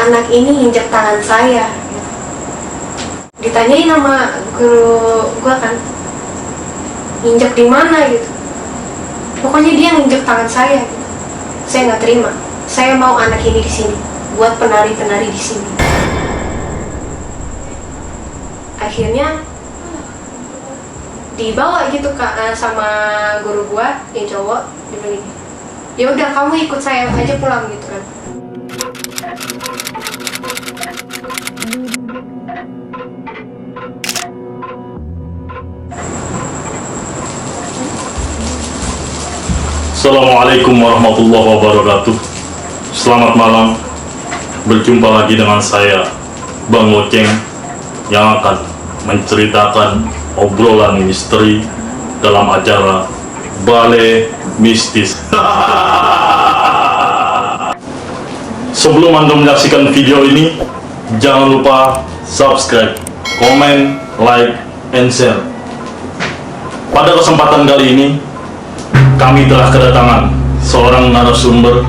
anak ini injek tangan saya. Ditanyain sama guru gue kan, injek di mana gitu. Pokoknya dia nginjek tangan saya. Gitu. Saya nggak terima. Saya mau anak ini di sini, buat penari-penari di sini. Akhirnya dibawa gitu sama guru gua yang cowok, dibilang gini, ya udah kamu ikut saya aja pulang gitu kan. Assalamualaikum warahmatullahi wabarakatuh. Selamat malam. Berjumpa lagi dengan saya, Bang Oceng, yang akan menceritakan obrolan misteri dalam acara Balai Mistis. Sebelum Anda menyaksikan video ini, jangan lupa subscribe, komen, like, and share. Pada kesempatan kali ini, kami telah kedatangan seorang narasumber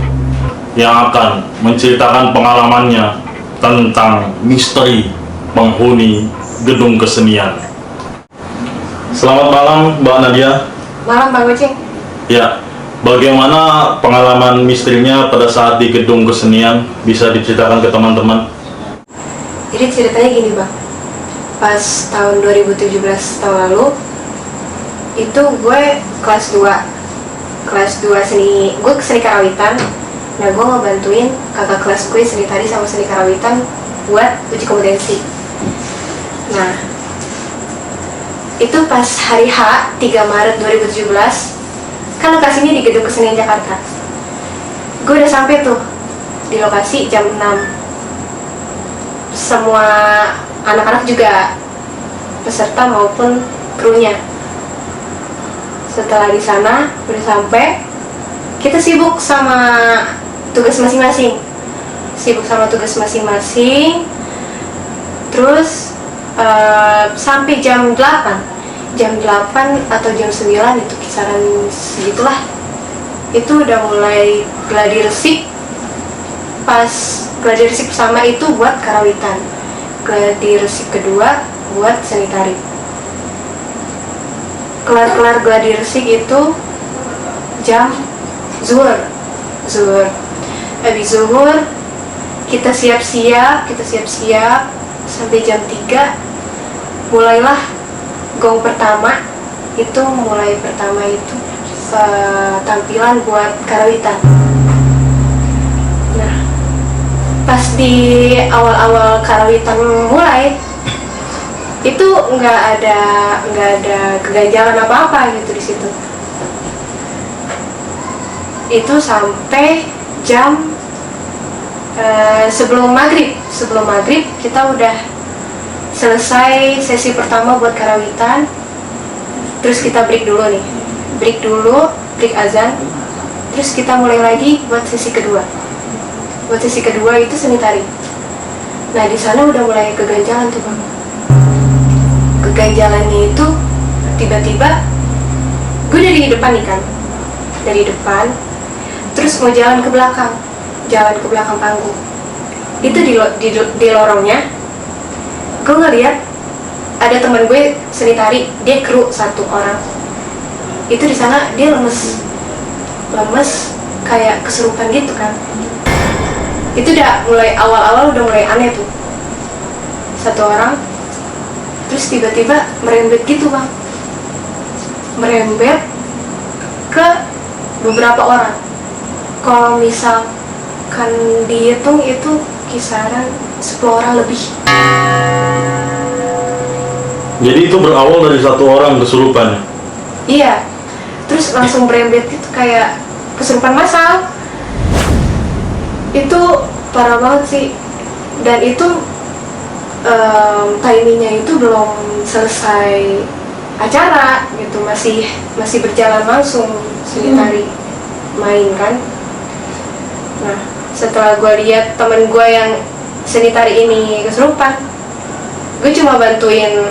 yang akan menceritakan pengalamannya tentang misteri penghuni gedung kesenian. Selamat malam, Mbak Nadia. Malam, Bang Oceng. Ya, bagaimana pengalaman misterinya pada saat di gedung kesenian? Bisa diceritakan ke teman-teman? Jadi ceritanya gini, Bang. Pas tahun 2017 tahun lalu, itu gue kelas 2 seni, gue seni karawitan. Nah, gue ngebantuin kakak kelas gue seni tari sama seni karawitan buat uji kompetensi. Nah, itu pas hari H 3 Maret 2017, kan lokasinya di Gedung Kesenian Jakarta. Gue udah sampai tuh di lokasi jam 6. Semua anak-anak juga, peserta maupun krunya. Setelah di sana udah sampai, kita sibuk sama tugas masing-masing. Terus sampai jam 8 atau jam 9 itu kisaran segitulah. Itu udah mulai gladi resik. Pas gladi resik pertama itu buat karawitan, gladi resik kedua buat seni tari. Kelar gladi resik itu jam zuhur. Habis zuhur kita siap-siap sampai jam 3 mulailah gong pertama. Pertama itu tampilan buat karawitan. Nah, pas di awal-awal karawitan mulai itu nggak ada keganjalan apa-apa gitu di situ. Itu sampai jam sebelum maghrib kita udah selesai sesi pertama buat karawitan. Terus kita break azan. Terus kita mulai lagi buat sesi kedua. Itu seni tari. Nah, di sana udah mulai keganjalan tuh, Bang. Keganjalannya itu tiba-tiba gue dari depan nih kan, terus mau jalan ke belakang panggung. Itu di lorongnya gue ngeliat ada teman gue seni tari, dia kru 1 orang. Itu di sana dia lemes kayak kesurupan gitu kan. Itu udah mulai awal-awal udah mulai aneh tuh. 1 orang terus tiba-tiba merembet gitu, Bang. Merembet ke beberapa orang. Kalau misalkan dihitung itu kisaran 10 orang lebih. Jadi itu berawal dari 1 orang kesurupan? Iya. Terus langsung merembet gitu kayak kesurupan massal. Itu parah banget sih. Dan itu timingnya itu belum selesai acara gitu, masih berjalan langsung seni tari main kan. Nah, setelah gue lihat temen gue yang seni tari ini kesurupan, gue cuma bantuin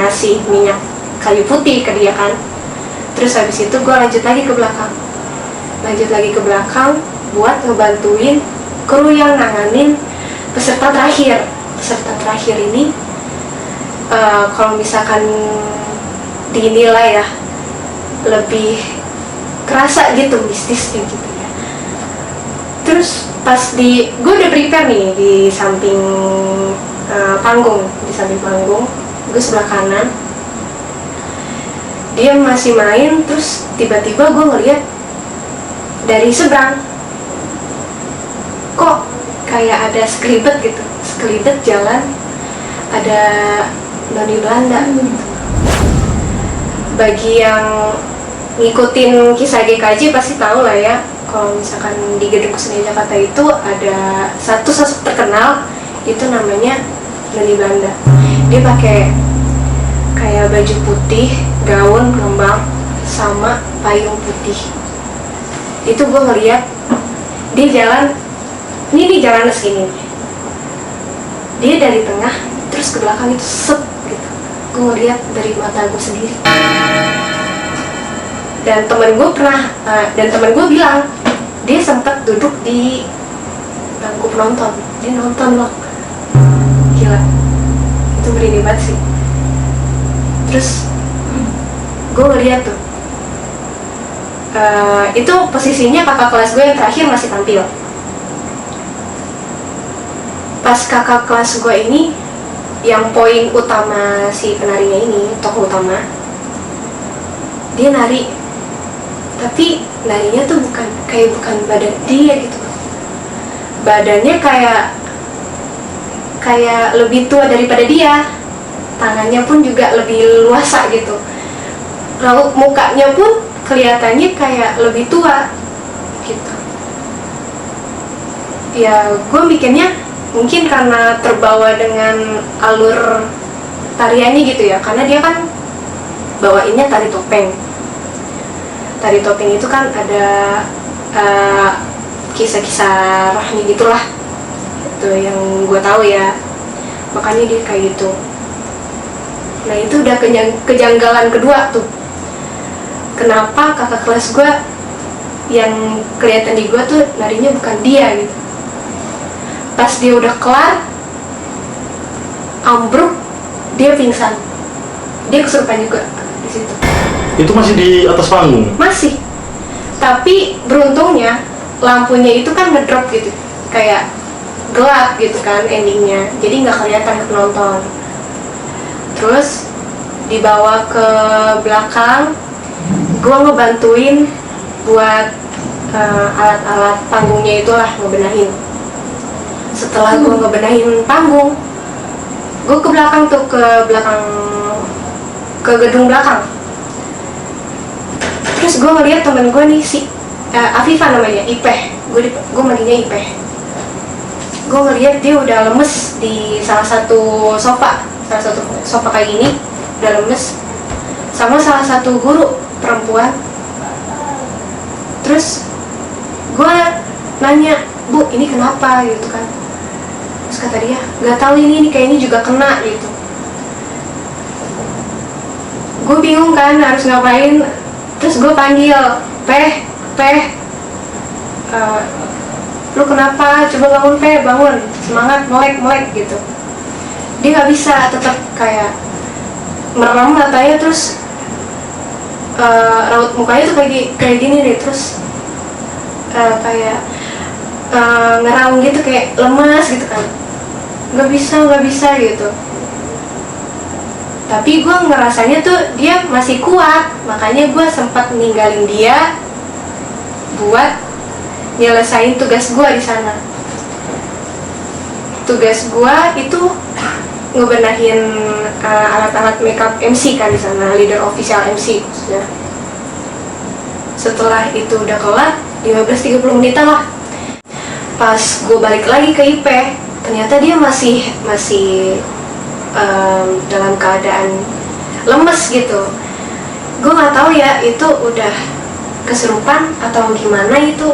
ngasih minyak kayu putih ke dia kan. Terus habis itu gue lanjut lagi ke belakang buat ngebantuin kru yang nanganin peserta terakhir. Peserta terakhir ini kalau misalkan dinilai ya lebih kerasa gitu mistisnya gitu ya. Terus pas gue udah prepare nih di samping panggung, gue sebelah kanan, dia masih main. Terus tiba-tiba gue ngeliat dari seberang kok kayak ada sekelibet gitu, sekelibet jalan, ada noni Belanda gitu. Bagi yang ngikutin kisah GKJ pasti tahu lah ya, kalau misalkan di Gedung Kesenian Jakarta itu ada satu sosok terkenal, itu namanya noni Belanda. Dia pakai kayak baju putih, gaun ngembang, sama payung putih. Itu gue ngeliat dia jalan, ini jalannya segini, dia dari tengah terus ke belakang itu set gitu. Gue ngeliat dari mata gue sendiri. Dan temen gue bilang dia sempat duduk di bangku penonton, dia nonton loh. Gila, itu merinding banget sih. Terus gue ngeliat tuh, itu posisinya kakak kelas gue yang terakhir masih tampil. Pas kakak kelas gue ini, yang poin utama si penarinya ini, tokoh utama, dia nari, tapi narinya tuh bukan badan dia gitu. Badannya kayak lebih tua daripada dia, tangannya pun juga lebih luasa gitu. Lalu mukanya pun kelihatannya kayak lebih tua gitu. Ya gue mikirnya mungkin karena terbawa dengan alur tariannya gitu ya, karena dia kan bawainnya tari topeng. Tari topeng itu kan ada kisah-kisah rohani gitulah, itu yang gue tahu ya, makanya dia kayak gitu. Nah itu udah kejanggalan kedua tuh, kenapa kakak kelas gue yang kelihatan di gue tuh narinya bukan dia gitu. Pas dia udah kelar, ambruk, dia pingsan, dia kesurupan juga di situ. Itu masih di atas panggung? Masih, tapi beruntungnya lampunya itu kan ngedrop gitu, kayak gelap gitu kan endingnya, jadi nggak kelihatan ke penonton. Terus dibawa ke belakang, gue ngebantuin buat alat-alat panggungnya itulah, ngebenahin. Setelah gue ngebenahin panggung, gue ke belakang tuh, ke gedung belakang. Terus gue ngeliat temen gue nih, si Afifah namanya, Ipeh, gue manggilnya Ipeh. Gue ngeliat dia udah lemes di salah satu sofa kayak gini, udah lemes, sama salah satu guru perempuan. Terus gue nanya, "Bu, ini kenapa?" gitu kan. Terus kata dia, "Gak tahu, ini kayak ini juga kena" gitu. Gue bingung kan harus ngapain. Terus gue panggil, Peh, lu kenapa? Coba bangun Peh, bangun, semangat, melek gitu. Dia nggak bisa, tetap kayak merem matanya, terus raut mukanya tuh kayak gini deh, terus kayak ngeraung gitu, kayak lemas gitu kan. Nggak bisa gitu. Tapi gue ngerasanya tuh dia masih kuat, makanya gue sempat ninggalin dia buat nyelesain tugas gue di sana. Tugas gue itu ngebenahin alat-alat makeup MC kan di sana, leader official MC maksudnya. Setelah itu udah kelar, 15-30 menitan lah. Pas gue balik lagi ke IP, ternyata dia masih dalam keadaan lemes gitu. Gue nggak tahu ya itu udah kesurupan atau gimana itu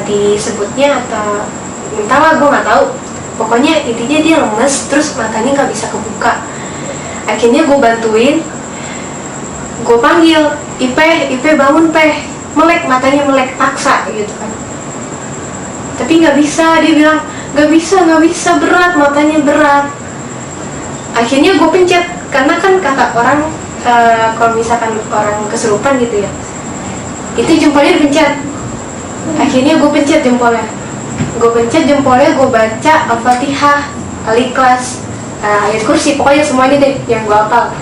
disebutnya, atau entahlah, gue nggak tahu. Pokoknya intinya dia lemes, terus matanya nggak bisa kebuka. Akhirnya gue bantuin, gue panggil, Ipe bangun Peh, melek, matanya melek, paksa gitu kan. tapi nggak bisa. Dia bilang nggak bisa, berat, matanya berat. Akhirnya gue pencet, karena kan kata orang kalau misalkan orang kesurupan gitu ya, itu jempolnya dipencet. Akhirnya gue pencet jempolnya, gue baca Al-Fatihah, Al-Ikhlas, ayat kursi, pokoknya semuanya deh yang gue hafal.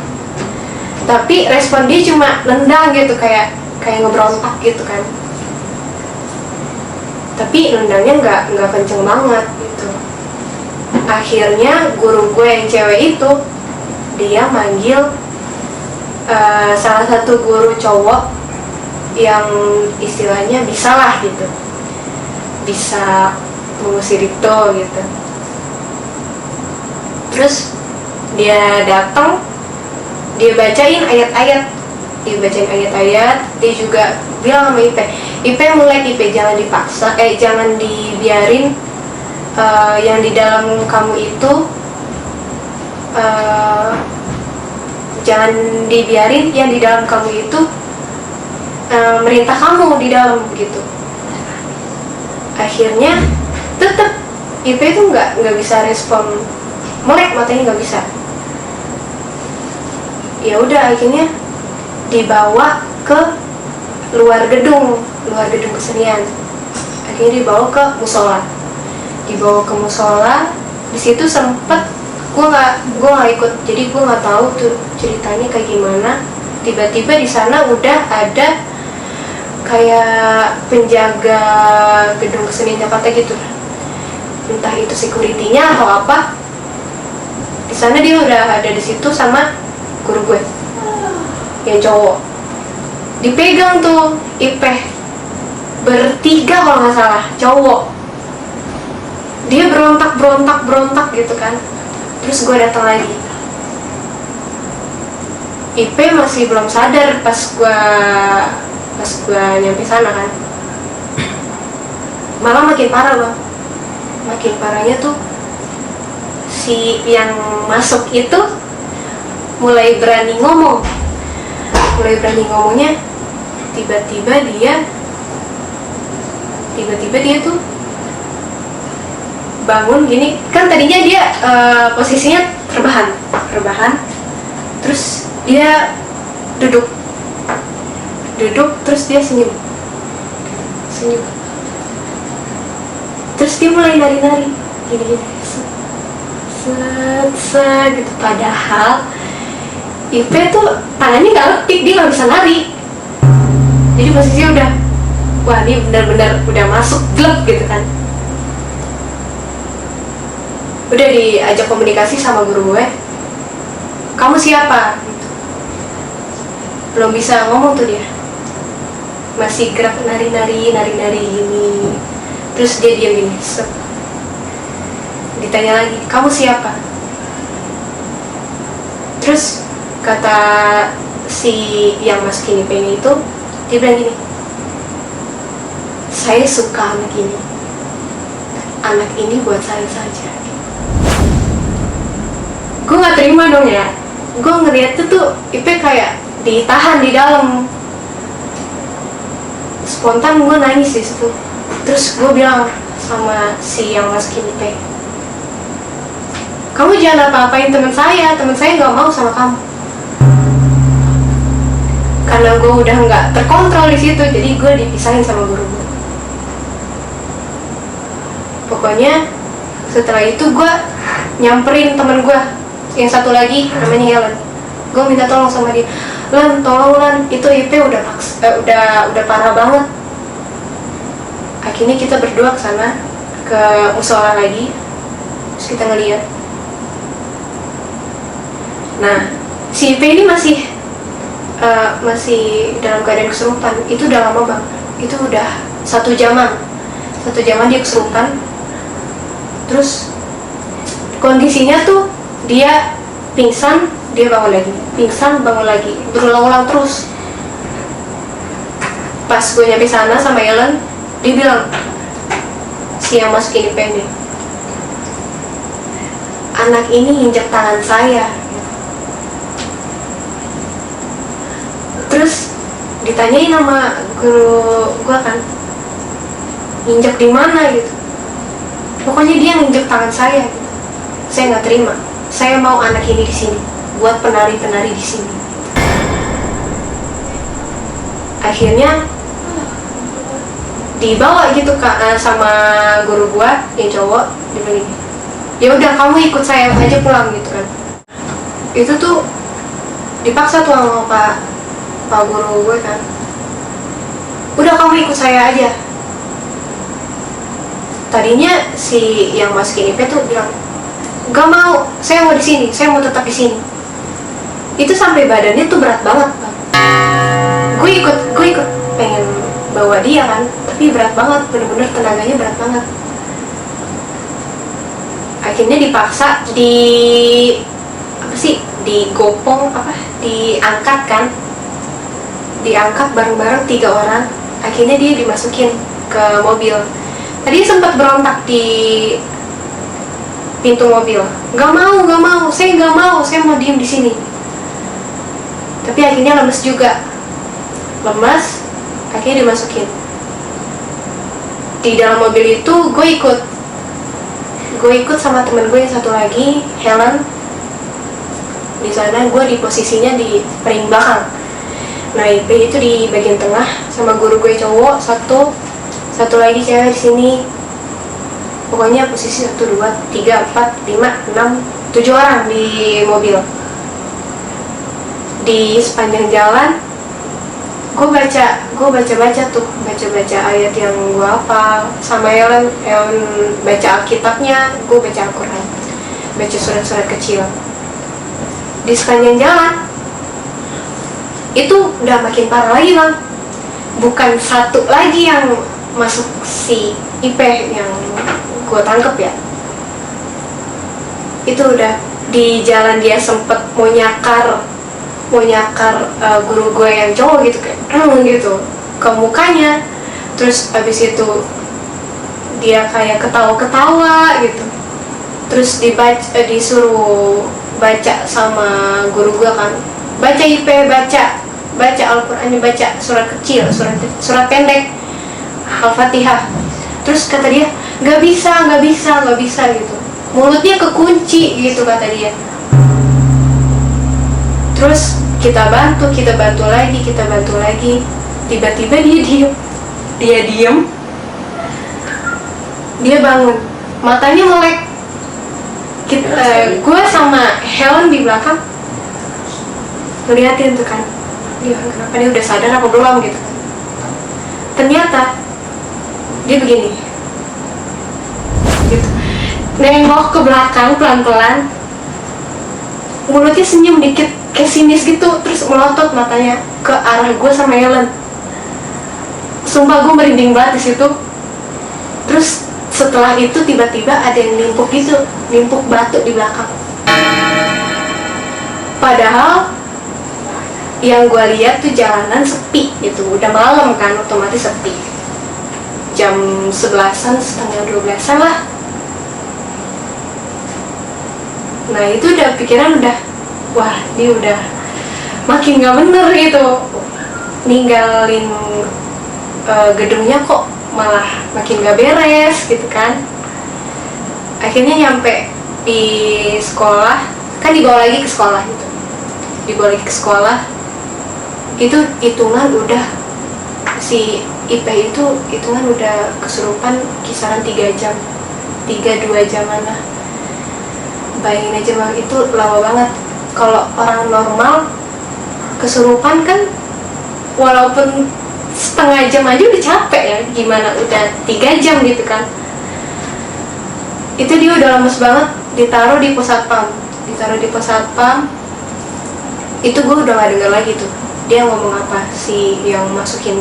Tapi respon dia cuma nendang gitu, kayak ngeberontak gitu kan. Tapi nendangnya nggak kenceng banget gitu. Akhirnya guru gue yang cewek itu, dia manggil salah satu guru cowok yang istilahnya bisa lah gitu, bisa mengusir itu gitu. Terus dia datang, dia bacain ayat-ayat, dia juga bilang sama Ipe mulai, jangan dipaksa, jangan dibiarin yang di dalam kamu itu, jangan dibiarin yang di dalam kamu itu merintah kamu di dalam gitu. Akhirnya tetap Ipe itu nggak bisa respon, melek matanya nggak bisa. Ya udah, akhirnya dibawa ke luar gedung kesenian. Akhirnya dibawa ke musola. Di situ sempet gue nggak ikut, jadi gue nggak tahu tuh ceritanya kayak gimana. Tiba-tiba di sana udah ada kayak penjaga gedung kesenian Jakarta gitu, entah itu security-nya atau apa. Di sana dia udah ada di situ sama guru gue yang cowok. Dipegang tuh Ipe bertiga kalau nggak salah, cowok. Dia berontak gitu kan. Terus gue datang lagi. Ipe masih belum sadar pas gue nyampe sana kan. Malah makin parah bang. Makin parahnya tuh si yang masuk itu mulai berani ngomongnya. Tiba-tiba dia tuh bangun gini kan. Tadinya dia posisinya rebahan, terus dia duduk, terus dia senyum, terus dia mulai nari gini set gitu. Padahal Ipe tuh tangannya nggak lepik, dia nggak bisa nari. Jadi posisinya udah, wah ini benar-benar udah masuk gleb gitu kan. Udah diajak komunikasi sama guru gue, kamu siapa? Gitu. Belum bisa ngomong tuh dia, masih gerak nari gini. Terus dia diam gini, set. Ditanya lagi, kamu siapa? Terus kata si yang masukin Ipenya itu, dia bilang gini, saya suka anak ini buat saya saja. Gue nggak terima dong ya. Gue ngeliatnya tuh Ipe kayak ditahan di dalam. Spontan gue nangis di situ. Terus gue bilang sama si yang masukin Ipe, kamu jangan apa-apain teman saya nggak mau sama kamu. Karena gue udah nggak terkontrol di situ, jadi gue dipisahin sama guru gue. Pokoknya setelah itu gue nyamperin temen gue yang satu lagi, namanya Helen. Gue minta tolong sama dia, tolong itu Ipe udah parah banget. Akhirnya kita berdua kesana, ke musola lagi. Terus kita ngeliat, nah si Ipe ini masih dalam keadaan kesurupan. Itu udah lama bang, itu udah satu jaman dia kesurupan. Terus kondisinya tuh dia pingsan, dia bangun lagi, berulang-ulang terus. Pas gue nyampe sana sama Ellen, dia bilang, si yang masukin IP ini, anak ini injak tangan saya. Terus ditanyain sama guru gue kan, injak di mana gitu. Pokoknya dia nginjek tangan saya. Saya nggak terima. Saya mau anak ini di sini, buat penari-penari di sini. Akhirnya dibawa gitu Kak, sama guru gua yang cowok, dia bilang, ya udah kamu ikut saya aja pulang gitu kan. Itu tuh dipaksa tuh sama pak guru gue kan. Udah kamu ikut saya aja. Tadinya si yang masukin IP tuh bilang, gak mau, saya mau di sini, saya mau tetap di sini. Itu sampai badannya tuh berat banget Bang. Gue ikut pengen bawa dia kan, tapi berat banget, bener-bener tenaganya berat banget. Akhirnya dipaksa digopong diangkat kan, diangkat bareng-bareng 3 orang. Akhirnya dia dimasukin ke mobil. Tadi sempat berontak di pintu mobil, gak mau, saya mau diem di sini. Tapi akhirnya lemes juga, akhirnya dimasukin. Di dalam mobil itu gue ikut sama temen gue yang satu lagi, Helen. Di sana gue di posisinya di paling belakang. Nah, IP itu di bagian tengah sama guru gue cowok satu lagi cewek di sini. Pokoknya posisi 1, 2, 3, 4, 5, 6, 7 orang di mobil. Di sepanjang jalan gue baca ayat yang gue hafal, sama Ellen baca Alkitabnya, gue baca Al-Quran, baca surat-surat kecil. Di sepanjang jalan itu udah makin parah lagi Bang. Bukan satu lagi yang masuk si IP yang gue tangkep ya, itu udah di jalan dia sempet mau nyakar guru gue yang cowok gitu, kayak gitu ke mukanya. Terus abis itu dia kayak ketawa-ketawa gitu. Terus disuruh baca sama guru gue kan, baca IP, baca Al-Quran, baca surat kecil, surat pendek, Al-Fatihah. Terus kata dia, nggak bisa gitu, mulutnya kekunci gitu kata dia. Terus kita bantu lagi. Tiba-tiba dia diem, dia bangun, matanya melek. Gue sama Helen di belakang ngeliatin tuh kan, dia kenapa, dia udah sadar apa belum gitu. Ternyata dia begini gitu, nengok ke belakang pelan-pelan, mulutnya senyum dikit kayak sinis gitu, terus melotot matanya ke arah gue sama Helen. Sumpah gue merinding banget di situ. Terus setelah itu tiba-tiba ada yang nimpuk batu di belakang. Padahal yang gue lihat tuh jalanan sepi gitu, udah malam kan, otomatis sepi. Jam 11-an, setengah 12-an lah. Nah itu udah pikiran wah dia udah makin gak bener gitu, ninggalin gedungnya kok malah makin gak beres gitu kan. Akhirnya nyampe di sekolah, kan dibawa lagi ke sekolah gitu. Itu hitungan udah, si IP itu hitungan udah kesurupan kisaran 3 jam, 3-2 jam mana. Bayangin aja Bang, itu lama banget. Kalau orang normal kesurupan kan walaupun setengah jam aja udah capek ya, gimana udah 3 jam gitu kan. Itu dia udah lemes banget, ditaruh di pos satpam. Itu gue udah gak denger lagi tuh dia ngomong apa, si yang masukin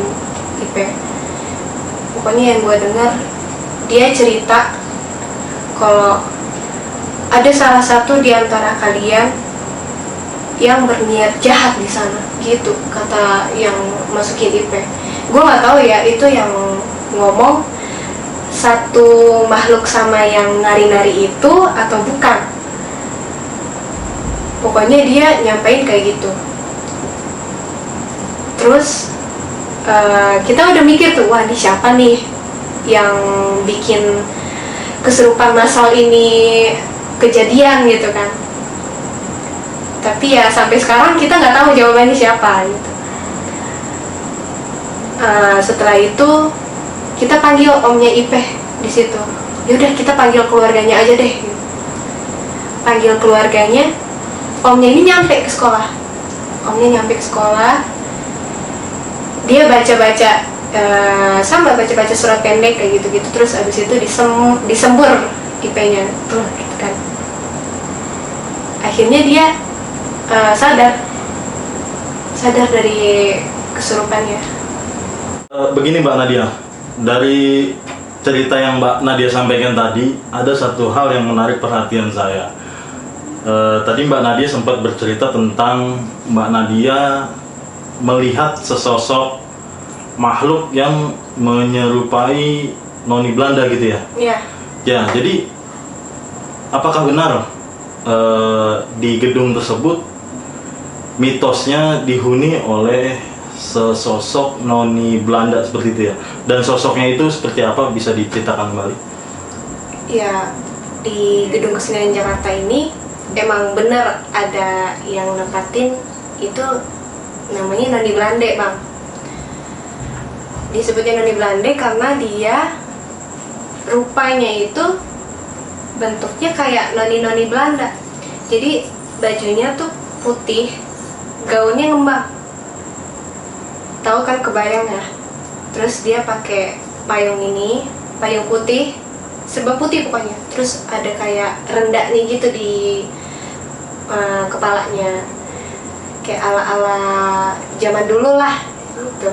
IP. Pokoknya yang gue dengar, dia cerita kalau ada salah satu di antara kalian yang berniat jahat di sana gitu, kata yang masukin IP. Gue nggak tahu ya itu yang ngomong satu makhluk sama yang nari-nari itu atau bukan. Pokoknya dia nyampein kayak gitu. Terus kita udah mikir tuh, wah ini siapa nih yang bikin kesurupan massal ini kejadian gitu kan. Tapi ya sampai sekarang kita nggak tahu jawabannya siapa gitu. Setelah itu kita panggil omnya Ipeh di situ. Yaudah kita panggil keluarganya aja deh. Gitu. Panggil keluarganya, omnya ini nyampe ke sekolah. Omnya nyampe ke sekolah, dia baca-baca, sama baca-baca surat pendek kayak gitu-gitu. Terus abis itu disembur Ipehnya tuh gitu kan. Akhirnya dia sadar dari kesurupannya. Begini Mbak Nadia, dari cerita yang Mbak Nadia sampaikan tadi, ada satu hal yang menarik perhatian saya. Tadi Mbak Nadia sempat bercerita tentang Mbak Nadia melihat sesosok makhluk yang menyerupai noni Belanda gitu ya? Iya. Ya, jadi apakah benar di gedung tersebut mitosnya dihuni oleh sesosok noni Belanda seperti itu ya? Dan sosoknya itu seperti apa, bisa diceritakan kembali? Ya, di Gedung Kesenian Jakarta ini emang benar ada yang nempatin itu, namanya noni Belanda, Bang. Disebutnya noni Belanda karena dia rupanya itu bentuknya kayak noni-noni Belanda. Jadi bajunya tuh putih, gaunnya ngembang. Tahu kan, kebayang ya? Terus dia pakai payung ini, payung putih, serba putih pokoknya. Terus ada kayak rendaknya gitu di kepalanya, kayak ala-ala zaman dulu lah gitu.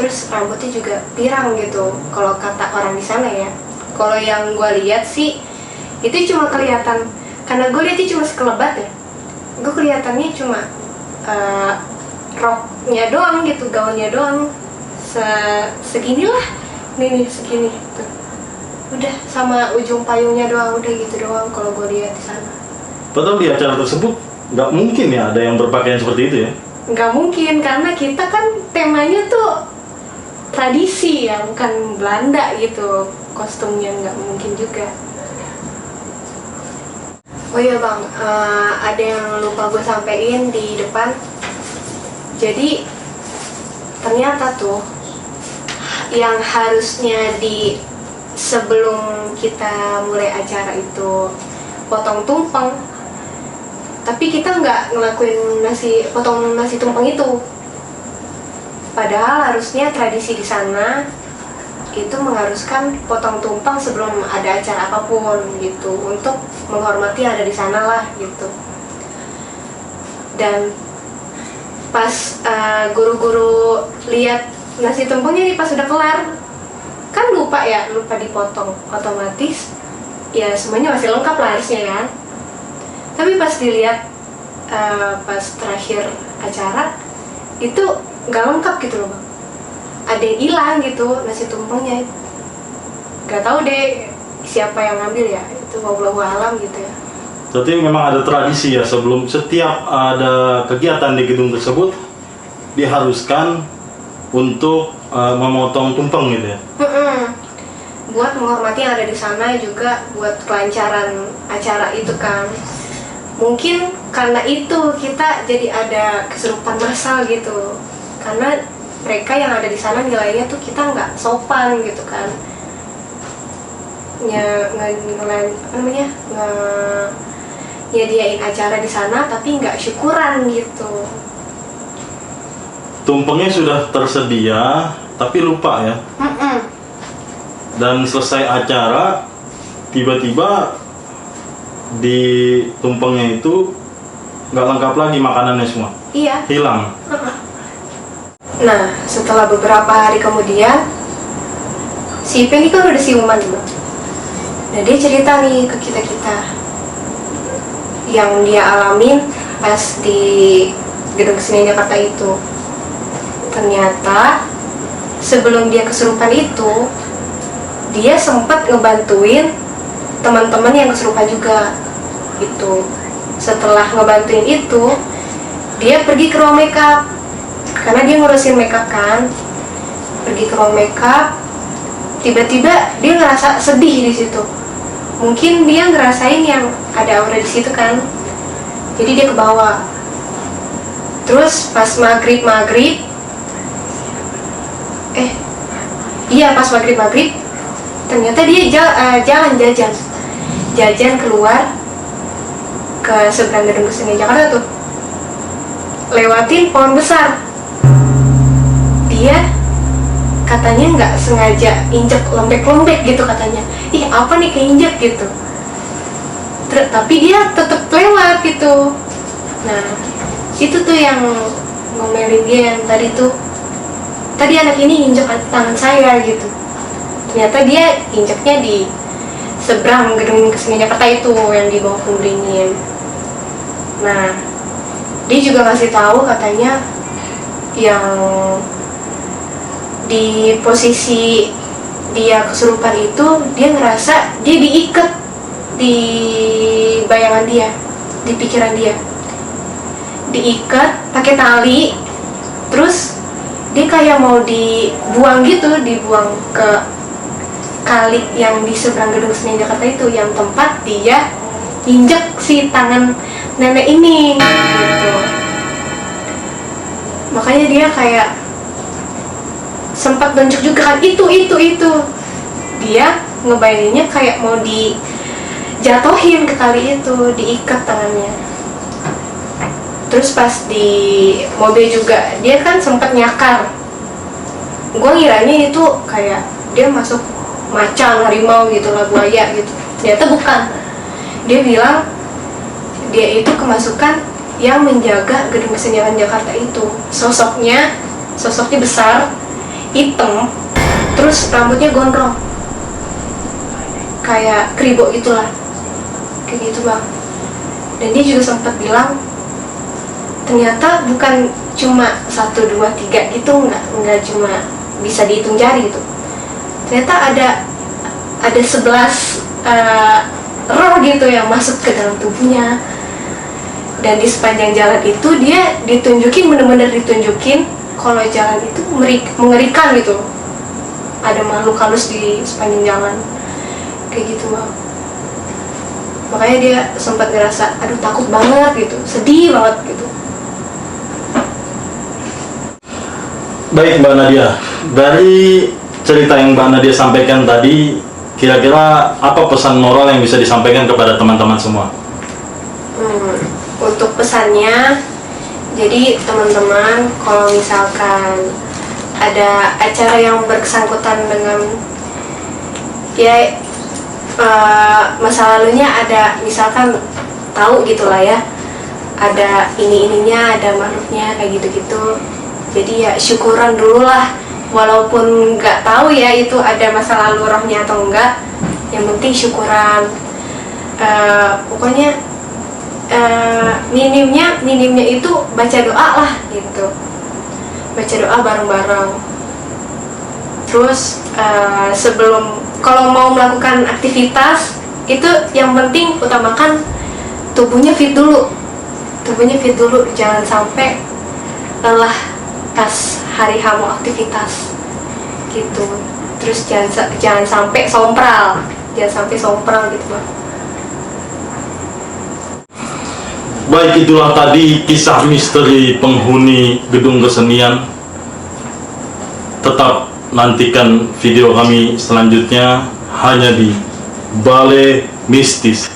Terus rambutnya juga pirang gitu, kalau kata orang di sana ya. Kalau yang gue lihat sih itu cuma kelihatan, karena gue lihatnya cuma sekelebat ya. Gue kelihatannya cuma roknya doang gitu, gaunnya doang, segini lah, nih segini gitu. Udah, sama ujung payungnya doang, udah gitu doang kalau gue lihat di sana. Padahal di acara tersebut nggak mungkin ya ada yang berpakaian seperti itu ya? Nggak mungkin, karena kita kan temanya tuh tradisi ya, bukan Belanda gitu. Kostumnya nggak mungkin juga. Oh iya Bang, ada yang lupa gue sampein di depan. Jadi ternyata tuh yang harusnya sebelum kita mulai acara itu potong tumpeng, tapi kita nggak ngelakuin potong nasi tumpeng itu. Padahal harusnya tradisi di sana itu mengharuskan potong tumpeng sebelum ada acara apapun gitu, untuk menghormati yang ada di sana lah gitu. Dan pas guru-guru lihat nasi tumpengnya nih, pas udah kelar kan lupa dipotong, otomatis ya semuanya masih lengkap lah harusnya kan. Tapi pas dilihat pas terakhir acara itu nggak lengkap gitu loh Bang. Ada yang hilang gitu nasi tumpengnya. Gak tahu deh siapa yang ngambil ya, itu wallahu alam gitu ya. Berarti memang ada tradisi ya, sebelum setiap ada kegiatan di gedung tersebut diharuskan untuk memotong tumpeng gitu ya. Buat menghormati yang ada di sana, juga buat kelancaran acara itu kan. Mungkin karena itu kita jadi ada kesurupan massal gitu, karena mereka yang ada di sana nilainya tuh kita nggak sopan gitu kan. Nyediain acara di sana tapi nggak syukuran gitu. Tumpengnya sudah tersedia tapi lupa ya. Dan selesai acara tiba-tiba di tumpengnya itu nggak lengkap lagi makanannya semua. Iya. Hilang. Nah, setelah beberapa hari kemudian, si Ipe ini kan udah siuman juga. Nah, dia cerita nih ke kita-kita yang dia alamin pas di Gedung Kesenian Jakarta itu. Ternyata sebelum dia kesurupan itu, dia sempat ngebantuin teman-teman yang kesurupan juga gitu. Setelah ngebantuin itu, dia pergi ke ruang makeup karena dia ngurusin makeup kan. Pergi ke ruang makeup, tiba-tiba dia ngerasa sedih di situ. mungkin dia ngerasain yang ada aura di situ kan, jadi dia ke bawah. Terus pas maghrib pas maghrib ternyata dia jajan keluar ke seberang gedung kesenian Jakarta tuh, lewatin pohon besar. Dia katanya nggak sengaja injek lembek gitu katanya. Ih, apa nih keinjek gitu. Tapi dia tetap lewat gitu. Nah, itu tuh yang ngomelin dia yang tadi tuh. Tadi anak ini injek tangan saya gitu. Ternyata dia injeknya di seberang gedung kesenian Jakarta itu yang di bawah Pungberingin. Nah, dia juga ngasih tahu katanya yang di posisi dia kesurupan itu dia ngerasa dia diikat di bayangan dia, di pikiran dia, diikat pakai tali, terus dia kayak mau dibuang gitu, dibuang ke kali yang di seberang gedung kesenian Jakarta itu, yang tempat dia injek si tangan nenek ini gitu. Makanya dia kayak sempat nunjuk juga kan, itu dia ngebayanginnya kayak mau dijatuhin ke kali itu, diikat tangannya. Terus pas di mobil juga dia kan sempat nyakar. Gue ngiranya itu kayak dia masuk macan, harimau gitu lah, buaya gitu. Ternyata bukan. Dia bilang dia itu kemasukan yang menjaga gedung kesenian Jakarta itu. Sosoknya besar, hitam, terus rambutnya gondrong, kayak kribo gitulah, kayak gitu bang. Dan dia juga sempat bilang ternyata bukan cuma 1, 2, 3 gitu, nggak cuma bisa dihitung jari gitu. Ternyata ada 11 roh gitu yang masuk ke dalam tubuhnya. Dan di sepanjang jalan itu dia bener-bener ditunjukin kalau jalan itu mengerikan gitu, ada makhluk halus di sepanjang jalan kayak gitu bang. Makanya dia sempat ngerasa aduh takut banget gitu, sedih banget gitu. Baik Mbak Nadia, dari cerita yang Mbak Nadia sampaikan tadi, kira-kira apa pesan moral yang bisa disampaikan kepada teman-teman semua? Untuk pesannya, jadi teman-teman kalau misalkan ada acara yang bersangkutan dengan masa lalunya, ada misalkan tahu gitulah ya, ada ininya, ada makhluknya kayak gitu-gitu. Jadi ya syukuran dulu lah, walaupun nggak tahu ya itu ada masa lalu rohnya atau enggak, yang penting syukuran. Pokoknya minimnya itu baca doa lah gitu, baca doa bareng-bareng. Terus sebelum, kalau mau melakukan aktivitas itu yang penting utamakan tubuhnya fit dulu, jangan sampai lelah pas hari mau aktivitas gitu. Terus jangan sampai sompral gitu bang. Baik, itulah tadi kisah misteri penghuni gedung kesenian. Tetap nantikan video kami selanjutnya hanya di Balai Mistis.